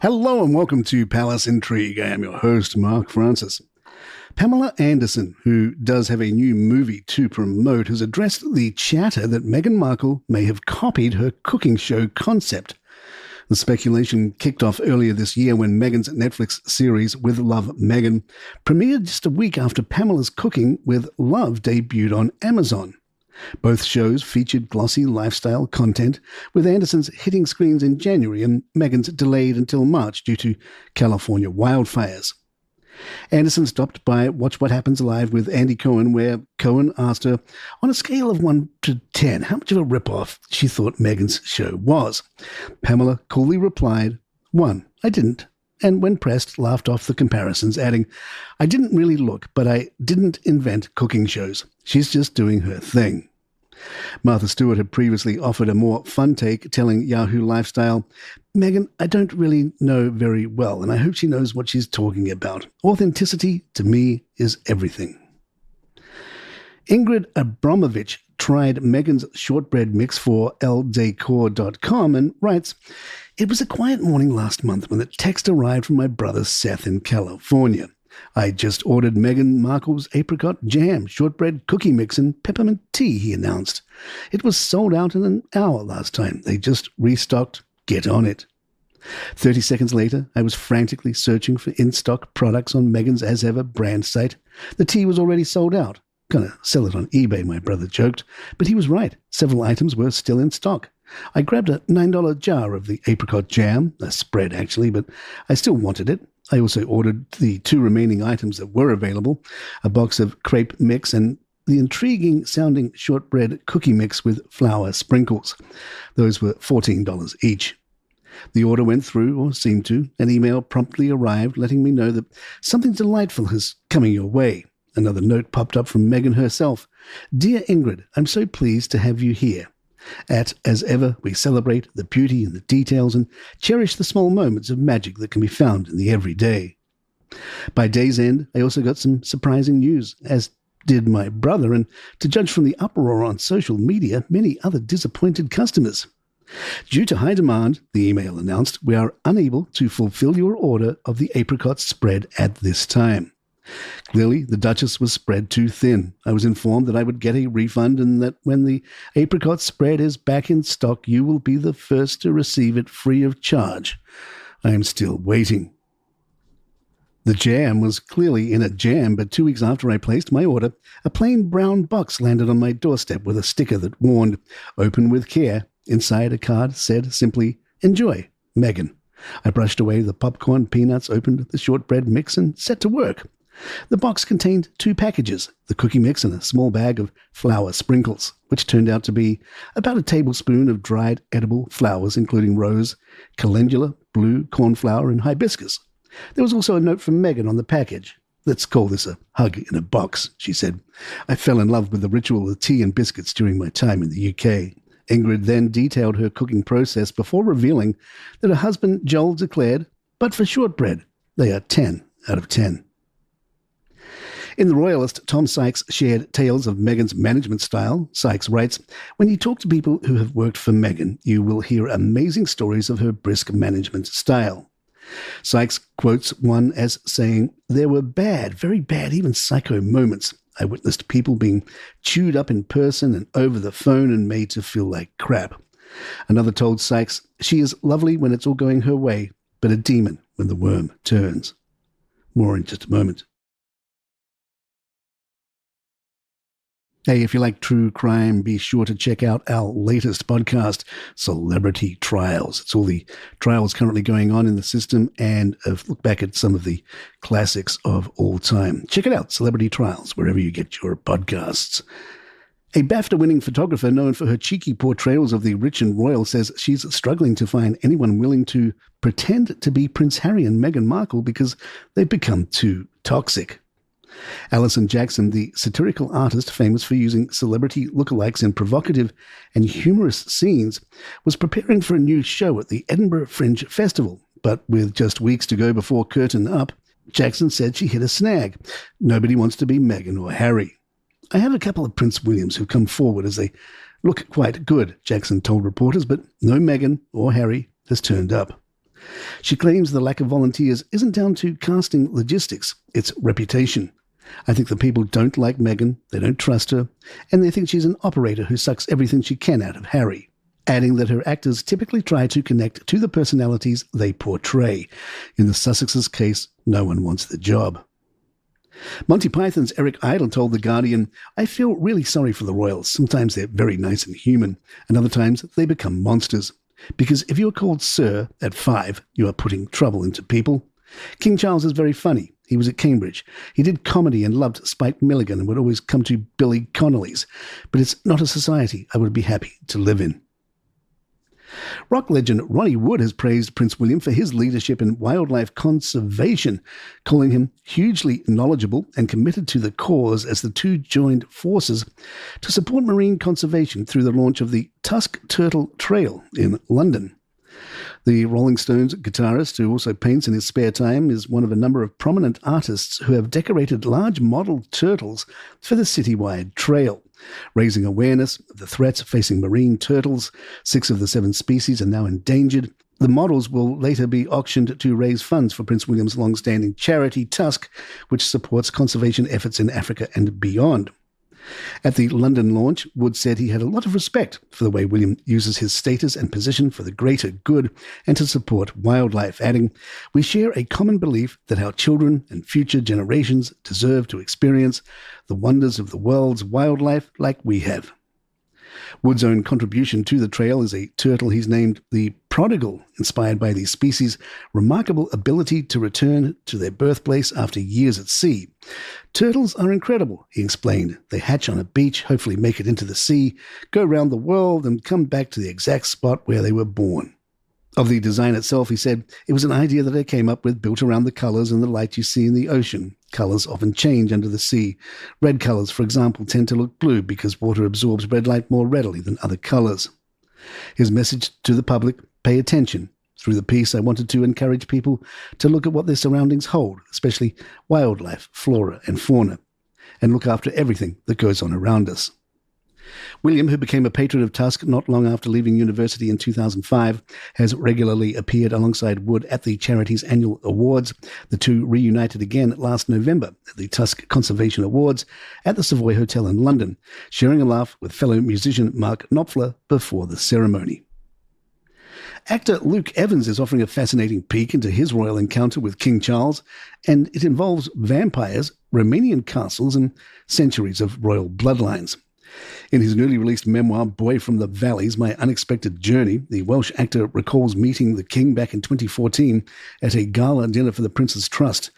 Hello and welcome to Palace Intrigue. I am your host, Mark Francis. Pamela Anderson, who does have a new movie to promote, has addressed the chatter that Meghan Markle may have copied her cooking show concept. The speculation kicked off earlier this year when Meghan's Netflix series With Love, Meghan premiered just a week after Pamela's Cooking with Love debuted on Amazon. Both shows featured glossy lifestyle content, with Anderson's hitting screens in January and Meghan's delayed until March due to California wildfires. Anderson stopped by Watch What Happens Live with Andy Cohen, where Cohen asked her, on a scale of 1 to 10, how much of a rip-off she thought Meghan's show was. Pamela coolly replied, 1, I didn't, and when pressed, laughed off the comparisons, adding, I didn't really look, but I didn't invent cooking shows. She's just doing her thing. Martha Stewart had previously offered a more fun take, telling Yahoo Lifestyle, Meghan, I don't really know very well, and I hope she knows what she's talking about. Authenticity, to me, is everything. Ingrid Abramovich tried Meghan's shortbread mix for ldecor.com and writes, it was a quiet morning last month when the text arrived from my brother Seth in California. I just ordered Meghan Markle's apricot jam, shortbread cookie mix, and peppermint tea, he announced. It was sold out in an hour last time. They just restocked. Get on it. 30 seconds later, I was frantically searching for in-stock products on Meghan's As Ever brand site. The tea was already sold out. Gonna sell it on eBay, my brother joked. But he was right. Several items were still in stock. I grabbed a $9 jar of the apricot jam, a spread actually, but I still wanted it. I also ordered the 2 remaining items that were available, a box of crepe mix and the intriguing-sounding shortbread cookie mix with flour sprinkles. Those were $14 each. The order went through, or seemed to. An email promptly arrived letting me know that something delightful is coming your way. Another note popped up from Meghan herself. Dear Ingrid, I'm so pleased to have you here. As ever, we celebrate the beauty and the details and cherish the small moments of magic that can be found in the everyday. By day's end, I also got some surprising news, as did my brother, and to judge from the uproar on social media, many other disappointed customers. Due to high demand, the email announced, we are unable to fulfill your order of the apricot spread at this time. Clearly, the Duchess was spread too thin. I was informed that I would get a refund and that when the apricot spread is back in stock, you will be the first to receive it free of charge. I am still waiting. The jam was clearly in a jam, but 2 weeks after I placed my order, a plain brown box landed on my doorstep with a sticker that warned, open with care. Inside, a card said simply, enjoy, Meghan. I brushed away the popcorn peanuts, opened the shortbread mix, and set to work. The box contained 2 packages, the cookie mix and a small bag of flour sprinkles, which turned out to be about a tablespoon of dried edible flowers, including rose, calendula, blue, cornflower, and hibiscus. There was also a note from Meghan on the package. Let's call this a hug in a box, she said. I fell in love with the ritual of tea and biscuits during my time in the UK. Ingrid then detailed her cooking process before revealing that her husband Joel declared, but for shortbread, they are 10 out of 10. In The Royalist, Tom Sykes shared tales of Meghan's management style. Sykes writes, when you talk to people who have worked for Meghan, you will hear amazing stories of her brisk management style. Sykes quotes one as saying, there were bad, very bad, even psycho moments. I witnessed people being chewed up in person and over the phone and made to feel like crap. Another told Sykes, she is lovely when it's all going her way, but a demon when the worm turns. More in just a moment. Hey, if you like true crime, be sure to check out our latest podcast, Celebrity Trials. It's all the trials currently going on in the system and a look back at some of the classics of all time. Check it out, Celebrity Trials, wherever you get your podcasts. A BAFTA-winning photographer known for her cheeky portrayals of the rich and royal says she's struggling to find anyone willing to pretend to be Prince Harry and Meghan Markle because they've become too toxic. Alison Jackson, the satirical artist famous for using celebrity lookalikes in provocative and humorous scenes, was preparing for a new show at the Edinburgh Fringe Festival. But with just weeks to go before curtain up, Jackson said she hit a snag. Nobody wants to be Meghan or Harry. I have a couple of Prince Williams who come forward as they look quite good, Jackson told reporters, but no Meghan or Harry has turned up. She claims the lack of volunteers isn't down to casting logistics, it's reputation. I think the people don't like Meghan, they don't trust her, and they think she's an operator who sucks everything she can out of Harry, adding that her actors typically try to connect to the personalities they portray. In the Sussexes' case, no one wants the job. Monty Python's Eric Idle told The Guardian, "I feel really sorry for the royals. Sometimes they're very nice and human, and other times they become monsters. Because if you are called Sir at 5, you are putting trouble into people. King Charles is very funny. He was at Cambridge. He did comedy and loved Spike Milligan and would always come to Billy Connolly's. But it's not a society I would be happy to live in." Rock legend Ronnie Wood has praised Prince William for his leadership in wildlife conservation, calling him hugely knowledgeable and committed to the cause as the two joined forces to support marine conservation through the launch of the Tusk Turtle Trail in London. The Rolling Stones guitarist, who also paints in his spare time, is one of a number of prominent artists who have decorated large model turtles for the citywide trail, raising awareness of the threats facing marine turtles. 6 of the 7 species are now endangered. The models will later be auctioned to raise funds for Prince William's long-standing charity, Tusk, which supports conservation efforts in Africa and beyond. At the London launch, Wood said he had a lot of respect for the way William uses his status and position for the greater good and to support wildlife, adding, "We share a common belief that our children and future generations deserve to experience the wonders of the world's wildlife like we have." Wood's own contribution to the trail is a turtle he's named the Prodigal, inspired by the species' remarkable ability to return to their birthplace after years at sea. "Turtles are incredible," he explained. "They hatch on a beach, hopefully make it into the sea, go around the world and come back to the exact spot where they were born." Of the design itself, he said, "It was an idea that I came up with, built around the colours and the light you see in the ocean. Colours often change under the sea. Red colours, for example, tend to look blue because water absorbs red light more readily than other colours." His message to the public: pay attention. Through the piece, I wanted to encourage people to look at what their surroundings hold, especially wildlife, flora and fauna, and look after everything that goes on around us. William, who became a patron of Tusk not long after leaving university in 2005, has regularly appeared alongside Wood at the charity's annual awards. The two reunited again last November at the Tusk Conservation Awards at the Savoy Hotel in London, sharing a laugh with fellow musician Mark Knopfler before the ceremony. Actor Luke Evans is offering a fascinating peek into his royal encounter with King Charles, and it involves vampires, Romanian castles, and centuries of royal bloodlines. In his newly released memoir, Boy from the Valleys, My Unexpected Journey, the Welsh actor recalls meeting the king back in 2014 at a gala dinner for the Prince's Trust,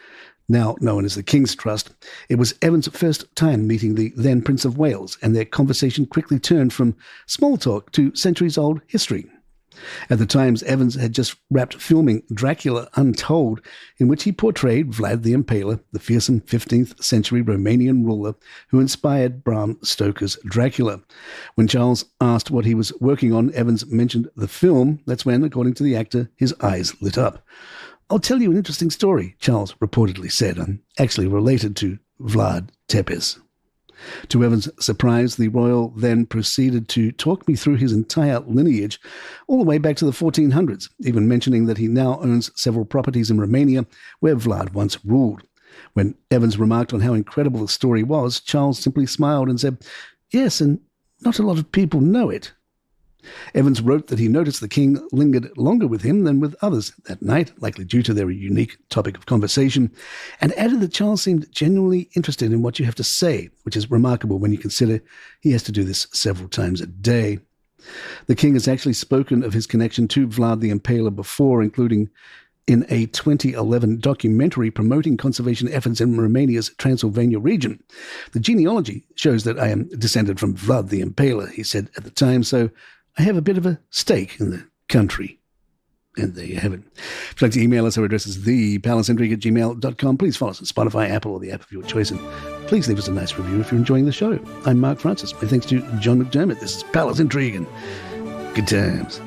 now known as the King's Trust. It was Evans' first time meeting the then Prince of Wales, and their conversation quickly turned from small talk to centuries-old history. At the Times, Evans had just wrapped filming Dracula Untold, in which he portrayed Vlad the Impaler, the fearsome 15th century Romanian ruler who inspired Bram Stoker's Dracula. When Charles asked what he was working on, Evans mentioned the film. That's when, according to the actor, his eyes lit up. "I'll tell you an interesting story," Charles reportedly said. "I'm actually related to Vlad Tepes." To Evans' surprise, the royal then proceeded to talk me through his entire lineage, all the way back to the 1400s, even mentioning that he now owns several properties in Romania where Vlad once ruled. When Evans remarked on how incredible the story was, Charles simply smiled and said, "Yes, and not a lot of people know it." Evans wrote that he noticed the king lingered longer with him than with others that night, likely due to their unique topic of conversation, and added that Charles seemed genuinely interested in what you have to say, which is remarkable when you consider he has to do this several times a day. The king has actually spoken of his connection to Vlad the Impaler before, including in a 2011 documentary promoting conservation efforts in Romania's Transylvania region. "The genealogy shows that I am descended from Vlad the Impaler," he said at the time, "so I have a bit of a stake in the country." And there you have it. If you'd like to email us, our address is thepalacintrigue@gmail.com. Please follow us on Spotify, Apple, or the app of your choice. And please leave us a nice review if you're enjoying the show. I'm Mark Francis. My thanks to John McDermott. This is Palace Intrigue, and good times.